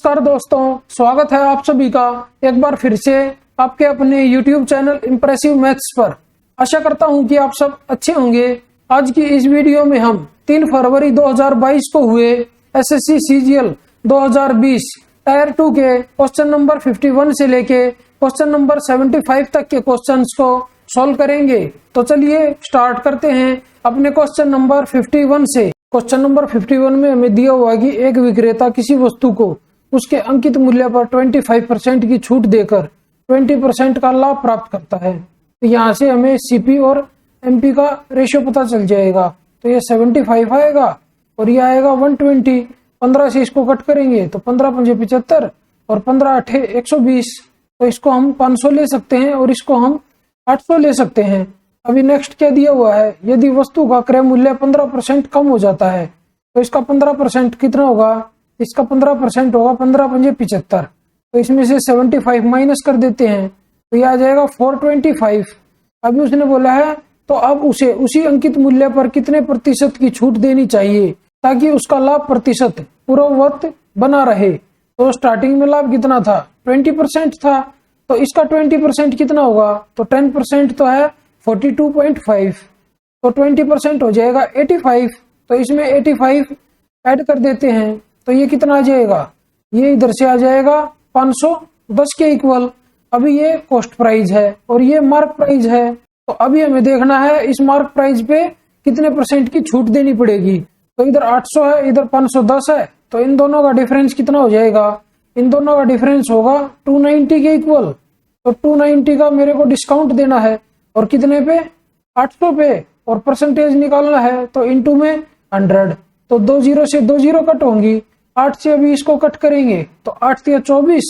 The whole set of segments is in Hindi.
नमस्कार दोस्तों, स्वागत है आप सभी का एक बार फिर से आपके अपने YouTube चैनल इम्प्रेसिव मैथ्स पर। आशा करता हूं कि आप सब अच्छे होंगे। आज की इस वीडियो में हम 3 फरवरी 2022 को हुए SSC CGL 2020 टायर 2 के क्वेश्चन नंबर 51 से लेके क्वेश्चन नंबर 75 तक के क्वेश्चंस को सॉल्व करेंगे। तो चलिए स्टार्ट करते हैं अपने क्वेश्चन नंबर 51 से। क्वेश्चन नंबर 51 में हमें दिया हुआ है कि एक विक्रेता किसी वस्तु को उसके अंकित मूल्य पर 25% की छूट देकर 20% का लाभ प्राप्त करता है। तो यहाँ से हमें सीपी और एमपी का रेशियो पता चल जाएगा। तो ये 75 आएगा और ये आएगा 120। 15 से इसको कट करेंगे तो 15 पंजे 75 और 15 अठे 120। तो इसको हम 500 ले सकते हैं और इसको हम 800 ले सकते हैं। अभी नेक्स्ट क्या दिया हुआ है, यदि वस्तु का क्रय मूल्य 15% कम हो जाता है तो इसका 15% कितना होगा, इसका 15% होगा 15 पंजे 75। तो इसमें से 75 माइनस कर देते हैं तो यह आ जाएगा 425। अभी उसने बोला है तो अब उसे उसी अंकित मूल्य पर कितने प्रतिशत की छूट देनी चाहिए ताकि उसका लाभ प्रतिशत पूर्ववत बना रहे। तो स्टार्टिंग में लाभ कितना था, 20% था, तो इसका 20% कितना होगा, तो 10% तो है 42.5, तो 20% हो जाएगा 85। तो इसमें 85 ऐड कर देते हैं तो ये कितना आ जाएगा, ये इधर से आ जाएगा 510 के इक्वल। अभी ये कॉस्ट प्राइस है और ये मार्क प्राइस है। तो अभी हमें देखना है इस मार्क प्राइस पे कितने परसेंट की छूट देनी पड़ेगी। तो इधर 800 है, इधर 510 है, तो इन दोनों का डिफरेंस कितना हो जाएगा, इन दोनों का डिफरेंस होगा 290 के इक्वल। तो 290 का मेरे को डिस्काउंट देना है और कितने पे, 800 पे, और परसेंटेज निकालना है तो इनटू में 100। तो 2 जीरो से 2 जीरो कट होंगी, 8 से अभी इसको कट करेंगे तो 8 से 24,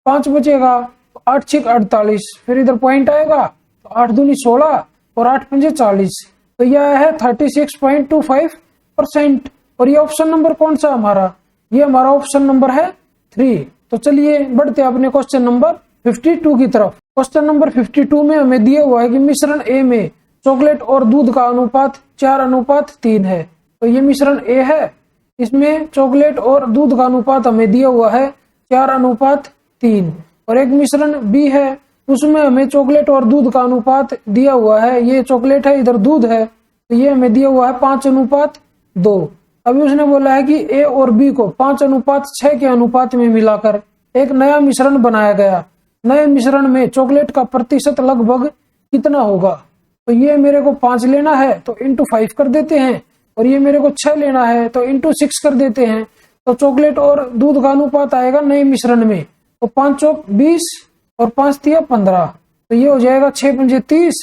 5 बचेगा, 8 6 48, फिर इधर पॉइंट आएगा तो 8 दूनी 16 और 8 पंजे 40। तो यह है 36.25%। और ये ऑप्शन नंबर कौन सा हमारा, ये हमारा ऑप्शन नंबर है 3। तो चलिए बढ़ते अपने क्वेश्चन नंबर 52 की तरफ। क्वेश्चन नंबर 52 में हमें दिया हुआ है कि मिश्रण ए में चॉकलेट और दूध का अनुपात 4:3 है। तो ये मिश्रण ए है, इसमें चॉकलेट और दूध का अनुपात हमें दिया हुआ है 4:3। और एक मिश्रण बी है, उसमें हमें चॉकलेट और दूध का अनुपात दिया हुआ है, ये चॉकलेट है इधर दूध है, तो ये हमें दिया हुआ है 5:2। अभी उसने बोला है कि ए और बी को 5:6 के अनुपात में मिलाकर एक नया मिश्रण बनाया गया। नए मिश्रण में चॉकलेट का प्रतिशत लगभग कितना होगा। तो ये मेरे को 5 लेना है तो इंटू 5 कर देते हैं, और ये मेरे को 6 लेना है तो इंटू 6 कर देते हैं। तो चॉकलेट और दूध का अनुपात आएगा नए मिश्रण में, तो 5 चौक 20 और 5 तिया 15। तो ये हो जाएगा 6 पंजे 30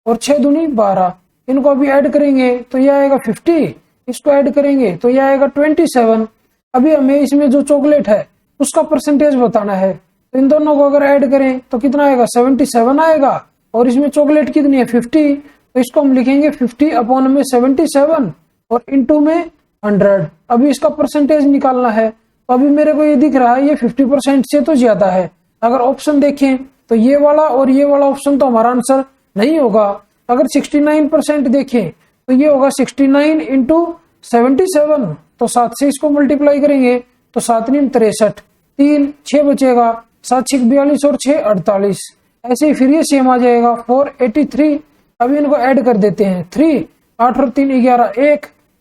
और 6 दूनी 12। इनको अभी ऐड करेंगे तो ये आएगा 50, इसको ऐड करेंगे तो ये आएगा 27। अभी हमें इसमें जो चॉकलेट है उसका परसेंटेज बताना है। तो इन दोनों को अगर ऐड करें तो कितना आएगा, 77 आएगा, और इसमें चॉकलेट कितनी है 50। तो इसको हम लिखेंगे 50 अपॉन में 77 और इंटू में 100। अभी इसका परसेंटेज निकालना है। तो अभी मेरे को ये दिख रहा है ये 50% से तो ज्यादा है। अगर ऑप्शन देखें तो ये वाला और ये वाला ऑप्शन तो हमारा आंसर नहीं होगा। अगर 69% देखें तो ये होगा 69 इंटू 77। तो 7 से इसको मल्टीप्लाई करेंगे तो 7 × 63, 3 6 बचेगा, 7 6 42 और 6 48। ऐसे ही फिर ये सेम आ जाएगा 483। अभी इनको ऐड कर देते हैं, 3 8 और 3 11,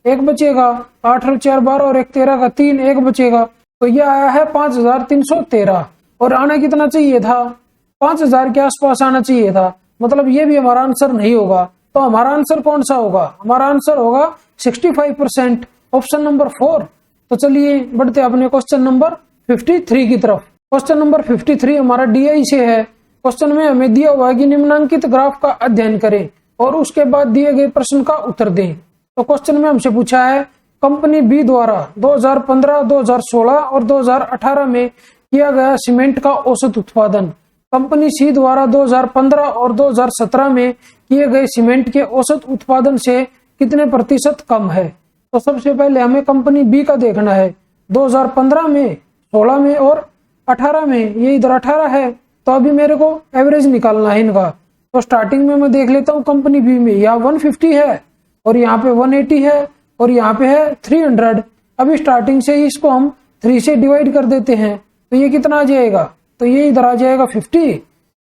1 बचेगा, 8 और 4 12 और 1 13 का 3, 1 बचेगा। तो यह आया है 5313। और आना कितना चाहिए था, 5000 के आसपास आना चाहिए था। मतलब ये भी हमारा आंसर नहीं होगा। तो हमारा आंसर कौन सा होगा, हमारा आंसर होगा 65%, ऑप्शन नंबर 4। तो चलिए बढ़ते अपने क्वेश्चन नंबर 53 की तरफ। क्वेश्चन नंबर 53 हमारा DI से है। क्वेश्चन में हमें दिया हुआ है कि निम्नांकित ग्राफ का अध्ययन करें और उसके बाद दिए गए प्रश्न का उत्तर दें। तो क्वेश्चन में हमसे पूछा है कंपनी बी द्वारा 2015, 2016 और 2018 में किया गया सीमेंट का औसत उत्पादन कंपनी सी द्वारा 2015 और 2017 में किए गए सीमेंट के औसत उत्पादन से कितने प्रतिशत कम है। तो सबसे पहले हमें कंपनी बी का देखना है। 2015 में, 16 में और 18 में, ये इधर 18 है, तो अभी मेरे को एवरेज निकालना है इनका। तो स्टार्टिंग में मैं देख लेता हूँ कंपनी बी में, यहाँ 150 है और यहाँ पे 180 है और यहाँ पे है 300। अभी स्टार्टिंग से ही इसको हम 3 से डिवाइड कर देते हैं तो ये कितना आ जाएगा, तो ये इधर आ जाएगा 50,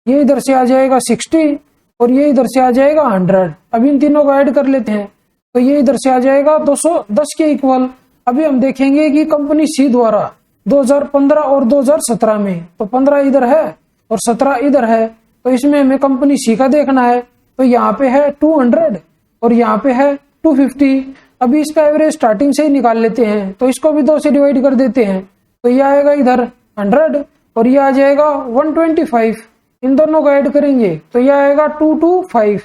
ये इधर से आ जाएगा 60 और ये इधर से आ जाएगा 100। अभी इन तीनों को ऐड कर लेते हैं तो ये इधर से आ जाएगा 210 के इक्वल। अभी हम देखेंगे कि कंपनी सी द्वारा 2015 और 2017 में, तो 15 इधर है और 17 इधर है, तो इसमें हमें कंपनी सी का देखना है। तो यहाँ पे है 200 और यहाँ पे है 250। अभी इसका एवरेज स्टार्टिंग से ही निकाल लेते हैं, तो इसको भी 2 से डिवाइड कर देते हैं, तो ये आएगा इधर 100 और ये आ जाएगा 125। इन दोनों को ऐड करेंगे तो ये आएगा 225।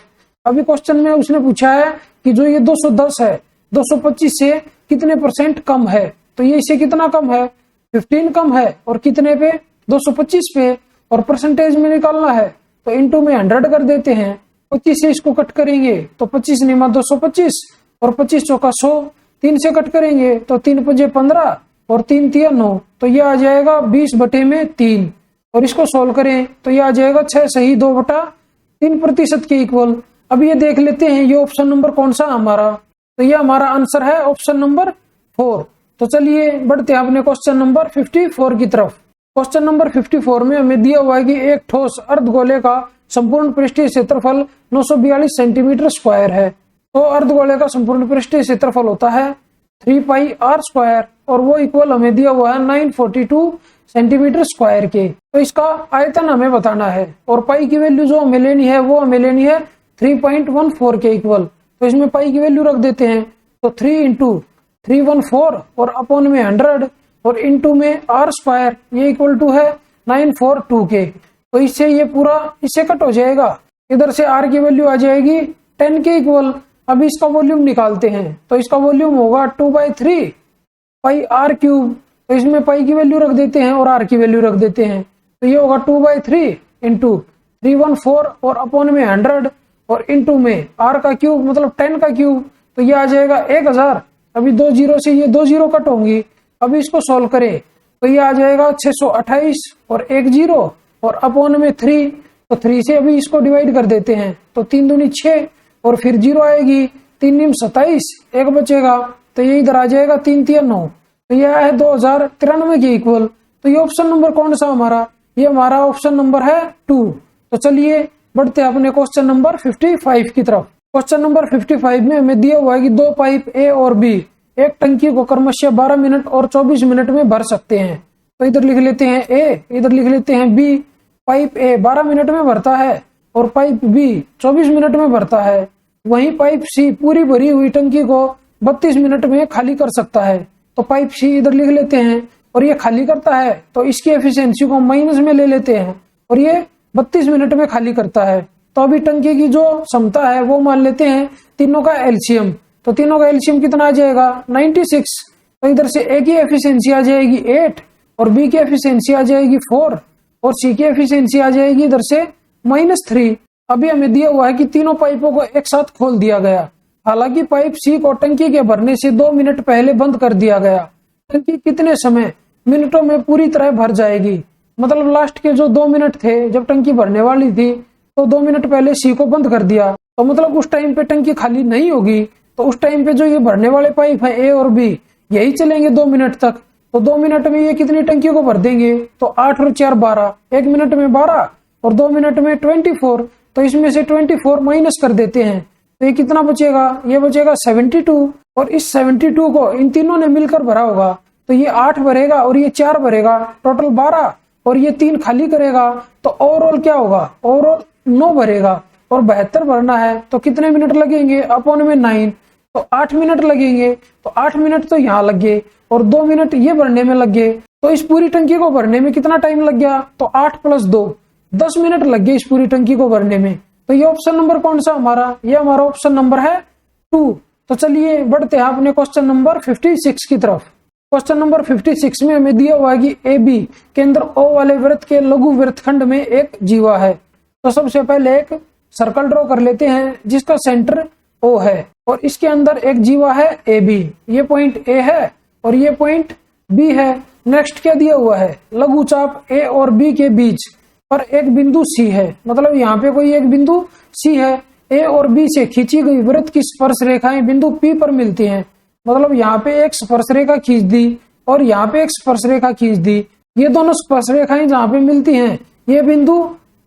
अभी क्वेश्चन में उसने पूछा है कि जो ये 210 है 225 से कितने परसेंट कम है, तो ये इससे कितना कम है, 15 कम है और कितने पे, 225 पे, और परसेंटेज में निकालना है तो इनटू में 100 कर देते हैं। 25 से इसको कट करेंगे तो 25 निमा 225 और 25 चौका 100, 3 से कट करेंगे तो 3 पंजे 15 और 3 तिया 9, तो ये आ जाएगा 20/3। और इसको सोल्व करें तो ये आ जाएगा 6 सही 2/3% के इक्वल। अब ये देख लेते हैं ये ऑप्शन नंबर कौन सा हमारा, तो ये हमारा आंसर है ऑप्शन नंबर 4। तो चलिए बढ़ते हैं अपने क्वेश्चन नंबर 54 की तरफ। क्वेश्चन नंबर 54 में हमें दिया हुआ है कि एक ठोस अर्धगोले का संपूर्ण पृष्ठीय क्षेत्रफल 942 सेंटीमीटर स्क्वायर है। तो अर्धगोले का संपूर्ण पृष्ठीय क्षेत्रफल होता है 3 पाई आर स्क्वायर और वो इक्वल हमें दिया हुआ है 942 सेंटीमीटर स्क्वायर के। तो इसका आयतन हमें बताना है और पाई की वैल्यू जो हमें लेनी है वो हमें लेनी है 3.14 के इक्वल। तो इसमें पाई की वैल्यू रख देते हैं, तो 3 इंटू 314 और अपॉन में 100 और इंटू में आर स्क्वायर, ये इक्वल टू है 942 के। तो इससे ये पूरा इससे कट हो जाएगा, इधर से आर की वैल्यू आ जाएगी 10 के इक्वल। अभी इसका वॉल्यूम निकालते हैं तो इसका वॉल्यूम होगा 2/3 पाई आर क्यूब। तो इसमें पाई की वैल्यू रख देते हैं और आर की वैल्यू रख देते हैं, तो ये होगा 2/3 इंटू 314 और अपॉन में 100 और इंटू में आर का क्यूब मतलब 10 का क्यूब, तो ये आ जाएगा 1000। अभी 2 जीरो से ये 2 जीरो कट होंगी। अभी इसको सोल्व करें तो ये आ जाएगा 628 और 1 जीरो और अपॉन में 3, तो 3 से अभी इसको डिवाइड कर देते हैं, तो 3 दूनी 6 और फिर 0 आएगी, 3 निम 27, 1 बचेगा, तो ये इधर आ जाएगा 3 तिया 9, तो यह है 2093 के इक्वल। तो ये ऑप्शन नंबर कौन सा हमारा, ये हमारा ऑप्शन नंबर है 2। तो चलिए बढ़ते हैं अपने क्वेश्चन नंबर 55 की तरफ। क्वेश्चन नंबर 55 में हमें दिया हुआ है कि 2 पाइप ए और बी एक टंकी को क्रमशः 12 मिनट और 24 मिनट में भर सकते हैं। तो इधर लिख लेते हैं ए, इधर लिख लेते हैं बी। पाइप ए 12 मिनट में भरता है और पाइप बी 24 मिनट में भरता है। वहीं पाइप सी पूरी भरी हुई टंकी को 32 मिनट में खाली कर सकता है। तो पाइप सी इधर लिख लेते हैं और ये खाली करता है तो इसकी एफिशिएंसी को माइनस में ले लेते हैं और ये 32 मिनट में खाली करता है। तो अभी टंकी की जो क्षमता है वो मान लेते हैं तीनों का एलसीएम। तो तीनों का एलसीएम कितना आ जाएगा 96। तो इधर से ए की एफिशिएंसी आ जाएगी 8 और बी की एफिशिएंसी आ जाएगी 4 और सी की एफिशिएंसी आ जाएगी इधर से -3। अभी हमें दिया हुआ है कि तीनों पाइपों को एक साथ खोल दिया गया। हालांकि पाइप सी को टंकी के भरने से 2 मिनट पहले बंद कर दिया गया। टंकी कितने समय मिनटों में पूरी तरह भर जाएगी, मतलब लास्ट के जो 2 मिनट थे जब टंकी भरने वाली थी तो 2 मिनट पहले सी को बंद कर दिया, तो मतलब उस टाइम पे टंकी खाली नहीं होगी। तो उस टाइम पे जो ये भरने वाले पाइप है ए और बी यही चलेंगे 2 मिनट तक। तो 2 मिनट में ये कितनी टंकी को भर देंगे, तो 8 और 4 12, 1 मिनट में 12 और 2 मिनट में 24। तो इसमें से 24 माइनस कर देते हैं तो ये कितना बचेगा, ये बचेगा 72। और इस 72 को इन तीनों ने मिलकर भरा होगा, तो ये 8 भरेगा और ये 4 भरेगा, टोटल 12 और ये 3 खाली करेगा। तो ओवरऑल क्या होगा, ओवरऑल 9 भरेगा और 72 भरना है तो कितने मिनट लगेंगे, अपॉन में 9, तो 8 मिनट लगेंगे। तो 8 मिनट तो यहाँ लग गए और 2 मिनट ये भरने में लग गए। तो इस पूरी टंकी को भरने में कितना टाइम लग गया, तो 8 + 2 10 मिनट लग गए इस पूरी टंकी को भरने में। तो ये ऑप्शन नंबर कौन सा हमारा, ये हमारा ऑप्शन नंबर है 2। तो चलिए बढ़ते हैं अपने क्वेश्चन नंबर 56 की तरफ। क्वेश्चन नंबर 56 में हमें दिया हुआ है कि ए बी केंद्र ओ वाले वृत्त के लघु वृत्तखंड में एक जीवा है। तो सबसे पहले एक सर्कल ड्रॉ कर लेते हैं जिसका सेंटर ओ है और इसके अंदर एक जीवा है ए बी। ये पॉइंट ए है और ये पॉइंट बी है। नेक्स्ट क्या दिया हुआ है, लघु चाप ए और बी के बीच पर एक बिंदु सी है, मतलब यहाँ पे कोई एक बिंदु सी है। ए और बी से खींची गई वृत्त की स्पर्श रेखाएं बिंदु पी पर मिलती हैं, मतलब यहाँ पे एक स्पर्श रेखा खींच दी और यहाँ पे एक स्पर्श रेखा खींच दी। ये दोनों स्पर्श रेखाएं जहां पे मिलती हैं ये बिंदु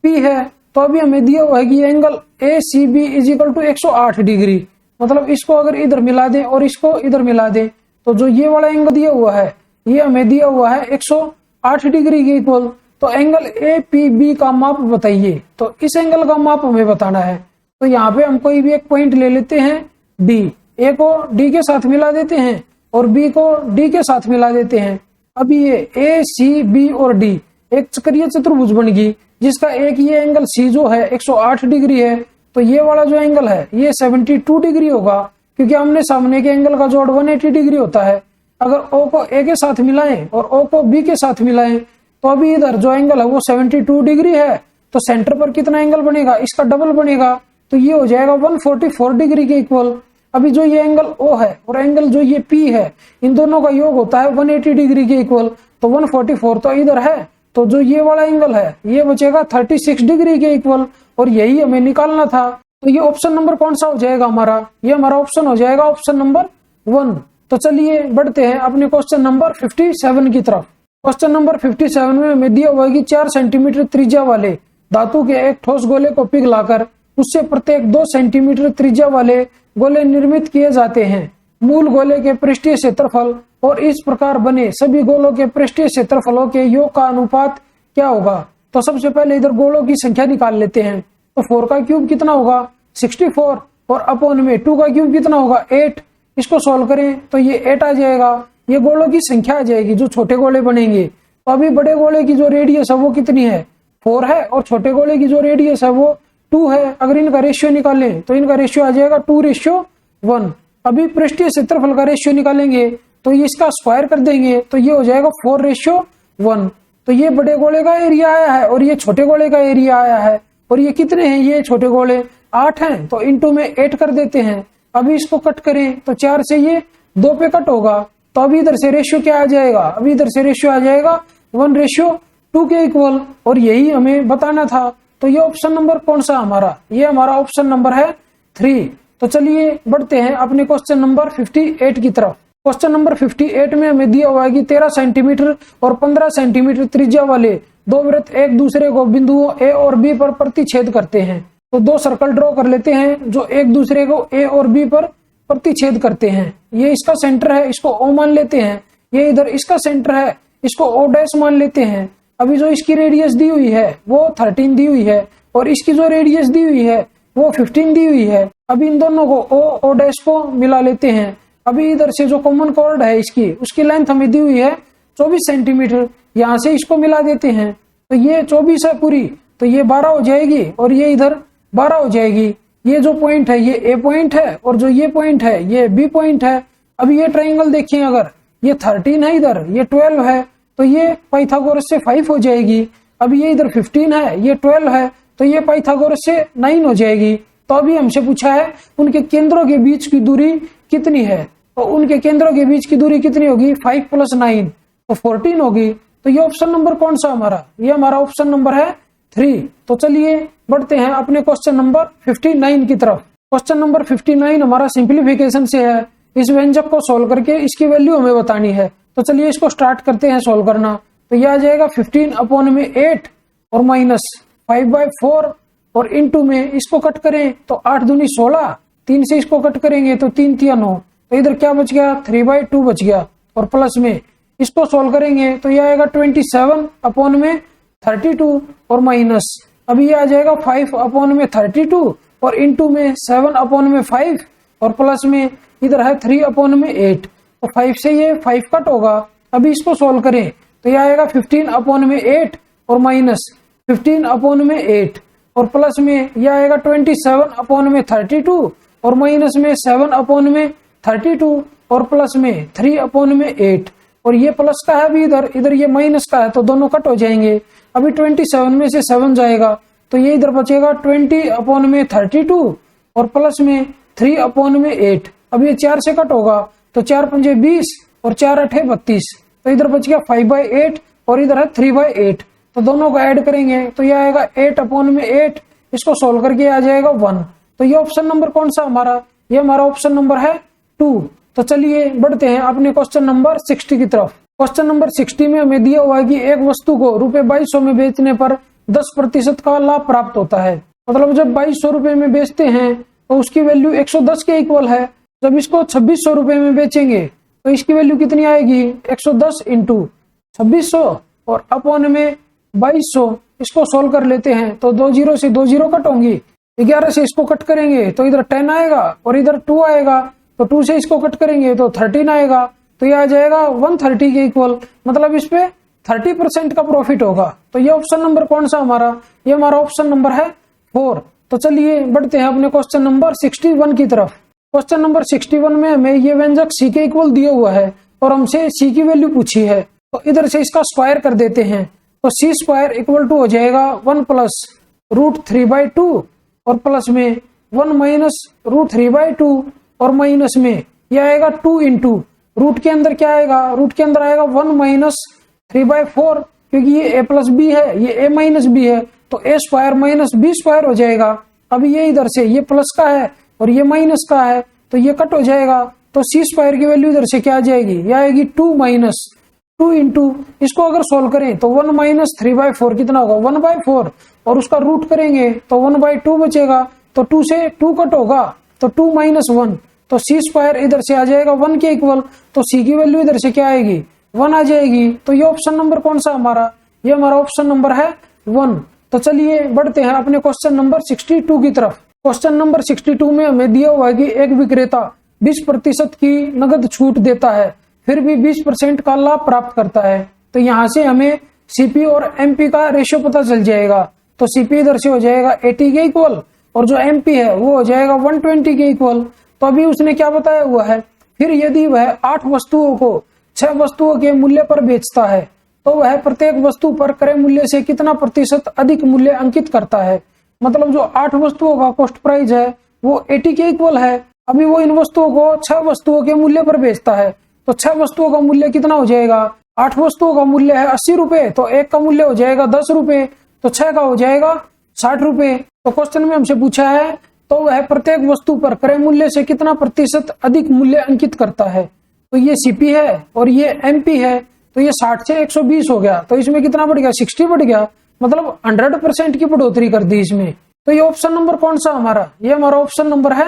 P है। तो अभी हमें दिया हुआ है कि angle ACB is equal to 108 degree. मतलब इसको अगर इधर मिला दें और इसको इधर मिला दें तो जो ये वाला एंगल दिया हुआ है ये हमें दिया हुआ है 108 डिग्री के इक्वल। तो एंगल APB का माप बताइए। तो इस एंगल का माप हमें बताना है। तो यहाँ पे हम कोई भी एक पॉइंट ले लेते हैं D, A को D के साथ मिला देते हैं और B को D के साथ मिला देते हैं। अभी ये ACB और D एक चक्रीय चतुर्भुज बन गई जिसका एक ये एंगल C जो है 108 डिग्री है। तो ये वाला जो एंगल है ये 72 डिग्री होगा क्योंकि हमने सामने के एंगल का जोड़ 180 डिग्री होता है। अगर O को A के साथ मिलाएं और O को B के साथ मिलाएं तो अभी इधर जो एंगल है वो 72 डिग्री है। तो सेंटर पर कितना एंगल बनेगा, इसका डबल बनेगा। तो ये हो जाएगा 144 डिग्री के इक्वल। अभी जो ये एंगल O है और एंगल जो ये P है इन दोनों का योग होता है 180 डिग्री के इक्वल। तो 144 तो इधर है। तो जो ये वाला एंगल है ये बचेगा 36 डिग्री के इक्वल और यही हमें निकालना था। तो ये ऑप्शन नंबर कौन सा हो जाएगा हमारा, ये हमारा ऑप्शन हो जाएगा ऑप्शन नंबर 1। तो चलिए बढ़ते हैं अपने क्वेश्चन नंबर 57 की तरफ। क्वेश्चन नंबर 57 में हमें दिया हुआ है कि 4 सेंटीमीटर त्रिज्या वाले धातु के एक ठोस गोले को पिघलाकर उससे प्रत्येक 2 सेंटीमीटर त्रिज्या वाले गोले निर्मित किए जाते हैं। मूल गोले के पृष्ठीय क्षेत्रफल और इस प्रकार बने सभी गोलों के पृष्ठीय क्षेत्रफलों के योग का अनुपात क्या होगा। तो सबसे पहले इधर गोलों की संख्या निकाल लेते हैं। तो 4 का क्यूब कितना होगा 64 और अपॉन में 2 का क्यूब कितना होगा 8। इसको सॉल्व करें तो ये 8 आ जाएगा। ये गोलों की संख्या आ जाएगी जो छोटे गोले बनेंगे। तो अभी बड़े गोले की जो रेडियस है वो कितनी है 4 है और छोटे गोले की जो रेडियस है वो 2 है। अगर इनका रेशियो निकालें तो इनका रेशियो आ जाएगा 2:1। अभी पृष्ठीय क्षेत्रफल का रेशियो निकालेंगे तो ये इसका स्क्वायर कर देंगे तो ये हो जाएगा 4:1। तो ये बड़े गोले का एरिया आया है और ये छोटे गोले का एरिया आया है। और ये कितने हैं, ये छोटे गोले 8 हैं तो इनटू में 8 कर देते हैं। अभी इसको कट करें तो 4 से ये 2 पे कट होगा। तो अभी इधर से रेशियो क्या आ जाएगा, अभी इधर से रेशियो आ जाएगा 1:2 के इक्वल। और यही हमें बताना था। तो ये ऑप्शन नंबर कौन सा हमारा, ये हमारा ऑप्शन नंबर है 3। तो चलिए बढ़ते हैं अपने क्वेश्चन नंबर 58 की तरफ। क्वेश्चन नंबर 58 में हमें दिया हुआ है कि 13 सेंटीमीटर और 15 सेंटीमीटर त्रिज्या वाले 2 वृत्त एक दूसरे को बिंदुओं A और B पर प्रतिच्छेद करते हैं। तो 2 सर्कल ड्रॉ कर लेते हैं जो एक दूसरे को A और B पर प्रतिच्छेद करते हैं। ये इसका सेंटर है, इसको O मान लेते हैं। ये इधर इसका सेंटर है, इसको O' मान लेते हैं। अभी जो इसकी रेडियस दी हुई है वो 13 दी हुई है और इसकी जो रेडियस दी हुई है वो 15 दी हुई है। अभी इन दोनों को O' को मिला लेते हैं। अभी इधर से जो कॉमन कॉर्ड है इसकी उसकी लेंथ हमें दी हुई है 24 सेंटीमीटर। यहाँ से इसको मिला देते हैं तो ये 24 है पूरी, तो ये 12 हो जाएगी और ये इधर 12 हो जाएगी। ये जो पॉइंट है ये A पॉइंट है और जो ये पॉइंट है ये B पॉइंट है। अभी ये ट्राइंगल देखिए, अगर ये 13 है इधर ये 12 है तो ये पाइथागोरस से 5 हो जाएगी। अभी ये इधर 15 है ये 12 है तो ये पाइथागोरस से 9 हो जाएगी। तो अभी हमसे पूछा है उनके केंद्रों के बीच की दूरी कितनी है। तो उनके केंद्रों के बीच की दूरी कितनी होगी 5 + 9 तो 14 होगी। तो ये ऑप्शन नंबर कौन सा हमारा, ये हमारा ऑप्शन नंबर है 3। तो चलिए बढ़ते हैं अपने क्वेश्चन नंबर 59 की तरफ। क्वेश्चन नंबर 59 हमारा सिंप्लीफिकेशन से है। इस व्यंजक को सोल्व करके इसकी वैल्यू हमें बतानी है। तो चलिए इसको स्टार्ट करते हैं सोल्व करना। तो ये आ जाएगा 15/8 और माइनस 5/4 और इनटू में इसको कट करें तो 8 दूनी 16, 3 से इसको कट करेंगे तो 3 × 9। तो इधर क्या बच गया 3/2 बच गया और प्लस में इसको सोल्व करेंगे तो ये आएगा 27/32 और माइनस अभी ये आ जाएगा 5/32 और इनटू में 7/5 और प्लस में इधर है 3/8। तो 5 से ये 5 कट होगा। अभी इसको सोल्व करें तो ये आएगा 15/8 और माइनस 15/8 और प्लस में ये आएगा 27/32 और माइनस में 7/32 और प्लस में 3/8 और ये प्लस का है अभी इधर ये माइनस का है तो दोनों कट हो जाएंगे। अभी 27 में से 7 जाएगा तो ये इधर बचेगा 20/32 और प्लस में 3/8। अब ये 4 से कट होगा तो 4 × 5 = 20 और 4 × 8 = 32। तो इधर बच गया 5/8 और इधर है 3/8। तो दोनों को ऐड करेंगे तो ये आएगा 8/8। इसको सोल्व करके आ जाएगा 1। तो ये ऑप्शन नंबर कौन सा हमारा, ये हमारा ऑप्शन नंबर है 2। तो चलिए बढ़ते हैं अपने क्वेश्चन नंबर 60 की तरफ। क्वेश्चन नंबर 60 में हमें दिया हुआ है कि एक वस्तु को ₹2200 में बेचने पर 10% का लाभ प्राप्त होता है। मतलब जब 2200 रुपए में बेचते हैं तो उसकी वैल्यू 110 के इक्वल है। जब इसको 2600 रुपए में बेचेंगे तो इसकी वैल्यू कितनी आएगी? 110 इंटू 2600 और अपॉन में 2200। इसको सोल्व कर लेते हैं तो 2 जीरो से 2 जीरो कट होंगी। 11 से इसको कट करेंगे तो इधर 10 आएगा और इधर 2 आएगा, तो 2 से इसको कट करेंगे तो 13 आएगा, तो ये आ जाएगा 130 के इक्वल। मतलब इस पे 30% का प्रॉफिट होगा। तो ये ऑप्शन नंबर कौन सा हमारा? ये हमारा ऑप्शन नंबर है 4। तो चलिए बढ़ते हैं अपने क्वेश्चन नंबर 61 की तरफ। क्वेश्चन नंबर 61 में हमें ये व्यंजक सी के इक्वल दिया हुआ है और हमसे सी की वैल्यू पूछी है, तो इधर से इसका स्क्वायर कर देते हैं। तो सी स्क्वायर इक्वल टू हो जाएगा 1 प्लस √3/2 और प्लस में 1 माइनस √3/2 और माइनस में यह आएगा 2 इंटू रूट के अंदर क्या आएगा? रूट के अंदर आएगा 1 माइनस 3/4, क्योंकि ये a प्लस बी है, ये a माइनस बी है, तो a square minus B square हो जाएगा। अब ये इधर से ये प्लस का है और ये माइनस का है, तो ये कट हो जाएगा। तो सी स्क्वायर की वैल्यू इधर से क्या आ जाएगी? ये आएगी 2 माइनस 2 इंटू, इसको अगर सोल्व करें तो 1 माइनस 3/4 कितना होगा? 1/4, और उसका रूट करेंगे तो 1/2 बचेगा, तो 2 से 2 कट होगा तो 2 माइनस 1, तो सी स्क्वायर इधर से आ जाएगा 1 के इक्वल। तो सी की वैल्यू इधर से क्या आएगी? 1 आ जाएगी। तो ये ऑप्शन नंबर कौन सा हमारा? ये हमारा ऑप्शन नंबर है 1। तो चलिए बढ़ते हैं अपने क्वेश्चन नंबर 62 की तरफ। क्वेश्चन नंबर 62 में हमें दिया हुआ है कि एक विक्रेता 20% की नगद छूट देता है, फिर भी 20% का लाभ प्राप्त करता है। तो यहाँ से हमें सीपी और एमपी का रेशियो पता चल जाएगा। तो सीपी इधर से हो जाएगा 80 के इक्वल और जो एमपी है वो हो जाएगा 120 के इक्वल। तो अभी उसने क्या बताया हुआ है? फिर यदि वह 8 वस्तुओं को 6 वस्तुओं के मूल्य पर बेचता है तो वह प्रत्येक वस्तु पर क्रय मूल्य से कितना प्रतिशत अधिक मूल्य अंकित करता है। मतलब जो 8 वस्तुओं का कॉस्ट प्राइस है वो 80 के इक्वल है। अभी वो इन वस्तुओं को 6 वस्तुओं के मूल्य पर बेचता है, तो 6 वस्तुओं का मूल्य कितना हो जाएगा? 8 वस्तुओं का मूल्य है 80 रुपए, तो एक का मूल्य हो जाएगा 10 रुपए, तो 6 का हो जाएगा 60 रुपए। तो क्वेश्चन में हमसे पूछा है तो वह प्रत्येक वस्तु पर क्रय मूल्य से कितना प्रतिशत अधिक मूल्य अंकित करता है। तो ये सीपी है और ये एमपी है, तो ये 60 से 120 हो गया, तो इसमें कितना बढ़ गया? 60 बढ़ गया, मतलब 100% की बढ़ोतरी कर दी इसमें। तो ये ऑप्शन नंबर कौन सा हमारा? ये हमारा ऑप्शन नंबर है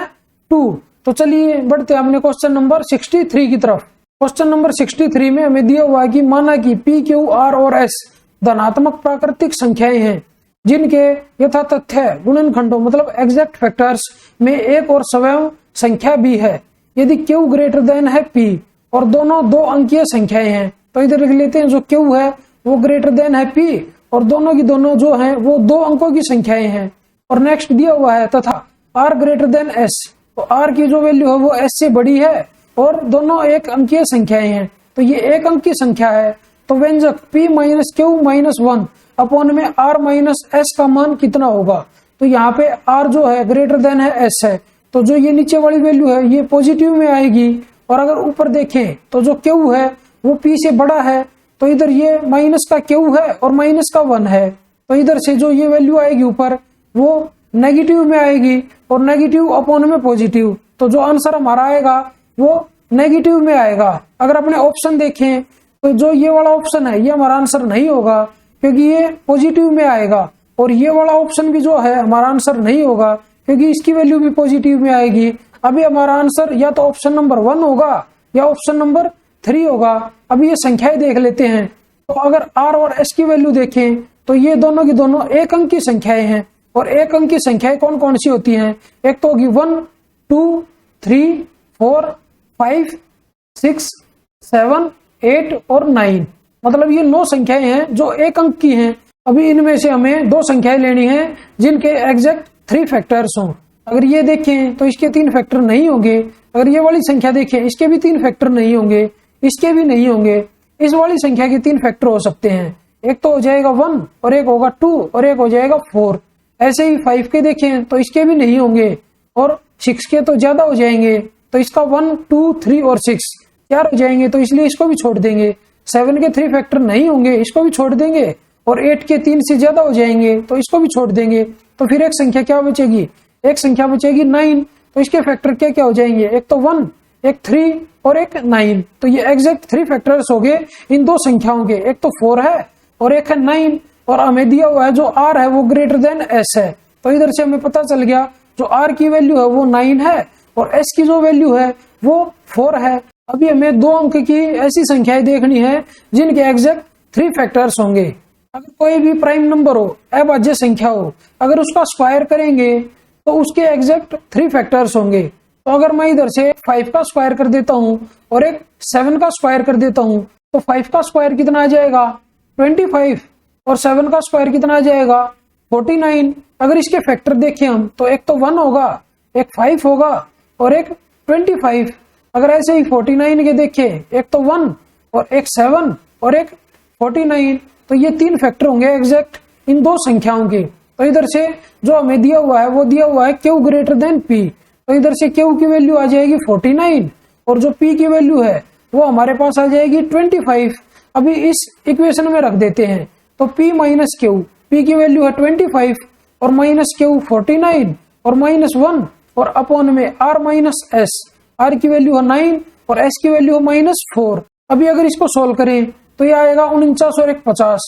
2। तो चलिए बढ़ते हैं अपने क्वेश्चन नंबर 63 की तरफ। क्वेश्चन नंबर 63 में हमें दिया हुआ है कि माना कि पी, क्यू, आर और एस धनात्मक प्राकृतिक संख्याएं हैं जिनके यथा तथ्य गुणनखंडों मतलब एग्जैक्ट फैक्टर्स में एक और सवयव संख्या भी है। यदि क्यू ग्रेटर देन है पी और दोनों 2 अंकीय संख्याएं हैं, तो इधर लिख लेते हैं जो क्यू है वो ग्रेटर देन है पी और दोनों की दोनों जो हैं वो 2 अंकों की संख्याएं हैं। और नेक्स्ट दिया हुआ है तथा आर ग्रेटर देन एस, तो आर की जो वैल्यू है वो एस से बड़ी है और दोनों 1 अंकीय संख्याएं हैं, तो ये 1 अंक की संख्या है। तो व्यंजक p minus Q minus 1 upon में r माइनस एस का मान कितना होगा? तो यहाँ पे r जो है ग्रेटर देन है s है, तो जो ये नीचे वाली वैल्यू है ये पॉजिटिव में आएगी। और अगर ऊपर देखें तो जो q है वो p से बड़ा है, तो इधर ये माइनस का q है और माइनस का 1 है, तो इधर से जो ये वैल्यू आएगी ऊपर वो नेगेटिव में आएगी और नेगेटिव अपॉन में पॉजिटिव, तो जो आंसर हमारा आएगा वो नेगेटिव में आएगा। अगर अपने ऑप्शन देखें तो जो ये वाला ऑप्शन है ये हमारा आंसर नहीं होगा क्योंकि ये पॉजिटिव में आएगा, और ये वाला ऑप्शन भी जो है हमारा आंसर नहीं होगा क्योंकि इसकी वैल्यू भी पॉजिटिव में आएगी। अभी हमारा आंसर या तो ऑप्शन नंबर 1 होगा या ऑप्शन नंबर 3 होगा। अभी ये संख्याएं देख लेते हैं, तो अगर r और s की वैल्यू देखें तो ये दोनों की दोनों 1 अंक की संख्याएं हैं, और 1 अंक की संख्याएं कौन कौन सी होती हैं? एक तो होगी 1, 2, 3, 4, 5, 6, 7, 8 और 9, मतलब ये 9 संख्याएं हैं जो 1 अंक की हैं। अभी इनमें से हमें 2 संख्याएं लेनी है जिनके एग्जैक्ट 3 फैक्टर्स हों। अगर ये देखें तो इसके 3 फैक्टर नहीं होंगे, अगर ये वाली संख्या देखें इसके भी 3 फैक्टर नहीं होंगे, इसके भी नहीं होंगे, इस वाली संख्या के 3 फैक्टर हो सकते हैं। एक तो हो जाएगा 1 और एक होगा 2 और एक हो जाएगा 4। ऐसे ही 5 के देखें तो इसके भी नहीं होंगे और 6 के तो ज्यादा हो जाएंगे, तो इसका 1, 2, 3 और 6 4 हो जाएंगे, तो इसलिए इसको भी छोड़ देंगे। 7 के 3 फैक्टर नहीं होंगे, इसको भी छोड़ देंगे, और 8 के 3 से ज्यादा हो जाएंगे तो इसको भी छोड़ देंगे। तो फिर एक संख्या क्या बचेगी? एक संख्या बचेगी 9, तो इसके फैक्टर क्या क्या हो जाएंगे? एक तो 1, एक 3 और एक 9। तो ये एग्जैक्ट 3 फैक्टर्स हो गए इन दो संख्याओं के, एक तो 4 है और एक है 9, और हमें दिया हुआ है जो r है वो ग्रेटर देन s है। तो इधर से हमें पता चल गया जो r की वैल्यू है वो 9 है और s की जो वैल्यू है वो 4 है। अभी हमें 2 अंक की ऐसी संख्याएं देखनी है जिनके एग्जैक्ट 3 फैक्टर्स होंगे। अगर कोई भी प्राइम नंबर हो, अभाज्य संख्या हो, अगर उसका स्क्वायर करेंगे तो उसके एग्जैक्ट 3 फैक्टर्स होंगे। तो अगर मैं इधर से 5 का स्क्वायर कर देता हूं और एक 7 का स्क्वायर कर देता हूं तो 5 का स्क्वायर कितना आ जाएगा 25 और 7 का स्क्वायर कितना आ जाएगा 49। अगर इसके फैक्टर देखें हम तो एक तो 1 होगा, एक 5 होगा और एक 25। अगर ऐसे ही 49 के देखें, एक तो 1 और एक 7 और एक 49, तो ये 3 फैक्टर होंगे एग्जैक्ट इन दो संख्याओं के। तो इधर से जो हमें दिया हुआ है वो दिया हुआ है Q ग्रेटर देन P। तो इधर से Q की वैल्यू आ जाएगी 49 और जो P की वैल्यू है वो हमारे पास आ जाएगी 25। अभी इस इक्वेशन में रख देते हैं तो P माइनस Q, P की वैल्यू है 25 और माइनस Q 49 और माइनस 1 और अपॉन में R माइनस S, R की वैल्यू है 9 और S की वैल्यू है माइनस 4। अभी अगर इसको सोल्व करें तो यह आएगा 49 और 1 50,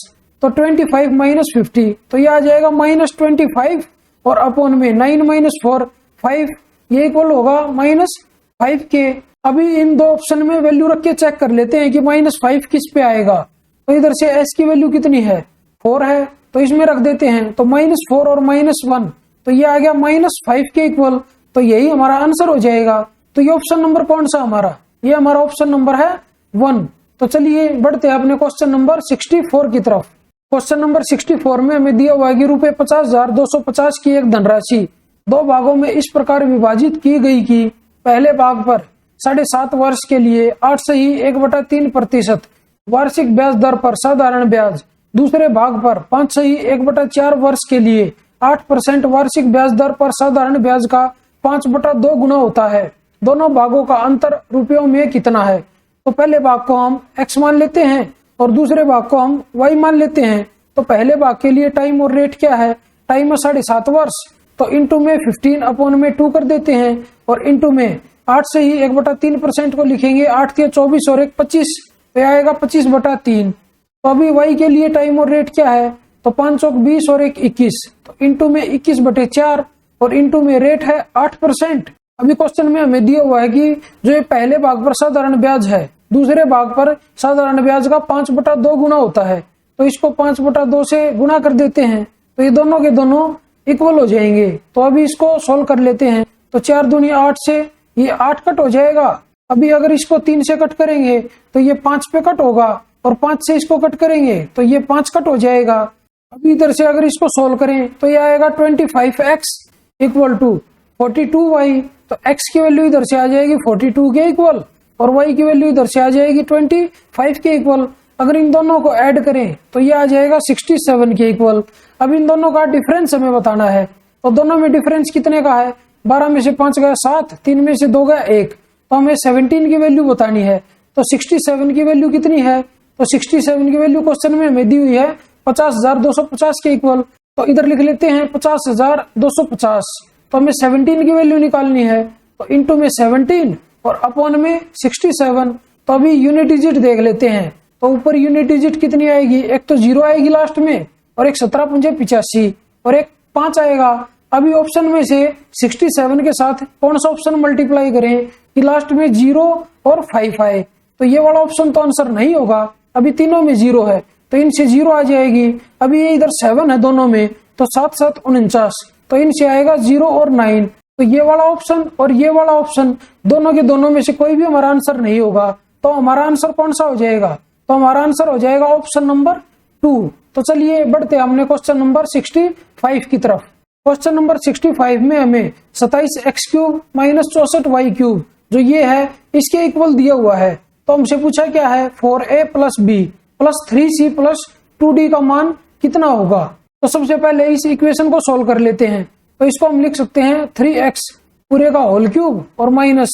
तो 25 माइनस 50, तो यह आ जाएगा माइनस 25 और अपॉन में 9 माइनस 4 5, ये इक्वल होगा माइनस 5 के। अभी इन दो ऑप्शन में वैल्यू रख के चेक कर लेते हैं कि माइनस 5 किस पे आएगा। तो इधर से S की वैल्यू कितनी है 4 है, तो इसमें रख देते हैं तो माइनस 4 और माइनस 1, तो ये आ गया माइनस 5 के इक्वल। तो यही हमारा आंसर हो जाएगा। तो ये ऑप्शन नंबर कौन सा हमारा, ये हमारा ऑप्शन नंबर है 1। तो चलिए बढ़ते हैं अपने क्वेश्चन नंबर 64 की तरफ। क्वेश्चन नंबर 64 में हमें दिया हुआ है कि रुपए 50,250 की एक धनराशि 2 भागों में इस प्रकार विभाजित की गई कि पहले भाग पर 7.5 वर्ष के लिए 8 से ही 1/3% वार्षिक ब्याज दर पर साधारण ब्याज, दूसरे भाग पर 5 से ही 1/4 वर्ष के लिए 8% वार्षिक ब्याज दर पर साधारण ब्याज का 5/2 गुना होता है। दोनों भागों का अंतर रुपयों में कितना है। तो पहले भाग को हम x मान लेते हैं और दूसरे भाग को हम y मान लेते हैं। तो पहले भाग के लिए टाइम और रेट क्या है, टाइम है 7.5 वर्ष, तो इंटू में 15 अपॉन में 2 कर देते हैं और इंटू में 8 से ही 1/3% को लिखेंगे, 8 के 24 और 1 25, तो आएगा 25/3। तो अभी y के लिए टाइम और रेट क्या है, तो 5 और 20 और 1 21, तो इंटू में 21/4 और इंटू में रेट है 8%। अभी क्वेश्चन में हमें दिया हुआ है कि जो ये पहले भाग पर साधारण ब्याज है दूसरे भाग पर साधारण ब्याज का 5/2 गुना होता है, तो इसको 5/2 से गुना कर देते हैं तो ये दोनों के दोनों इक्वल हो जाएंगे। तो अभी इसको सोल्व कर लेते हैं। तो 4 दूनी 8 से ये 8 कट हो जाएगा। अभी अगर इसको 3 से कट करेंगे तो ये 5 पे कट होगा और 5 से इसको कट करेंगे तो ये 5 कट हो जाएगा। अभी इधर से अगर इसको सोल्व करें तो ये आएगा 25x इक्वल टू 42y। तो x की वैल्यू इधर से आ जाएगी 42 के इक्वल और y की वैल्यू इधर से आ जाएगी 25 के इक्वल। अगर इन दोनों को ऐड करें तो ये आ जाएगा 67 के इक्वल। अब इन दोनों का डिफरेंस हमें बताना है। तो दोनों में डिफरेंस कितने का है, 12 में से 5 गया 7, 3 में से 2 गया 1, तो हमें 17 की वैल्यू बतानी है। तो 67 की वैल्यू कितनी है, तो 67 की वैल्यू क्वेश्चन में हमें दी हुई है 50,250 के इक्वल। तो इधर लिख लेते हैं 50,250। तो हमें 17 की वैल्यू निकालनी है, तो इंटू में 17 और अपॉन में 67। तो अभी यूनिट डिजिट देख लेते हैं। तो ऊपर यूनिट डिजिट कितनी आएगी, एक तो 0 आएगी लास्ट में और एक 17×5 और एक 5 आएगा। अभी ऑप्शन में से 67 के साथ कौन सा ऑप्शन मल्टीप्लाई करें कि लास्ट में 0 और 5 आए। तो ये वाला ऑप्शन तो आंसर नहीं होगा, अभी तीनों में 0 है तो इनसे 0 आ जाएगी। अभी ये इधर 7 है दोनों में, तो 7 7 49, तो इनसे आएगा 0 और 9। तो ये वाला ऑप्शन और ये वाला ऑप्शन दोनों के दोनों में से कोई भी हमारा आंसर नहीं होगा। तो हमारा आंसर कौन सा हो जाएगा, तो हमारा आंसर हो जाएगा ऑप्शन नंबर 2। तो चलिए बढ़ते हैं हमने क्वेश्चन नंबर 65 की तरफ। क्वेश्चन नंबर 65 में हमें 27x³ - 64y³ जो ये है इसके इक्वल दिया हुआ है। तो हमसे पूछा क्या है, 4a + b + 3c + 2d का मान कितना होगा। तो सबसे पहले इस इक्वेशन को सोल्व कर लेते हैं। तो इसको हम लिख सकते हैं 3x पूरे का होल क्यूब और माइनस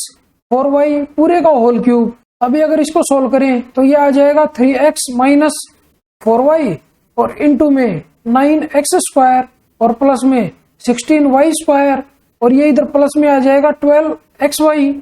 4y पूरे का होल क्यूब। अभी अगर इसको सोल्व करें तो ये आ जाएगा 3x - 4y और इंटू में 9x² और प्लस में 16y² और ये इधर प्लस में आ जाएगा 12xy।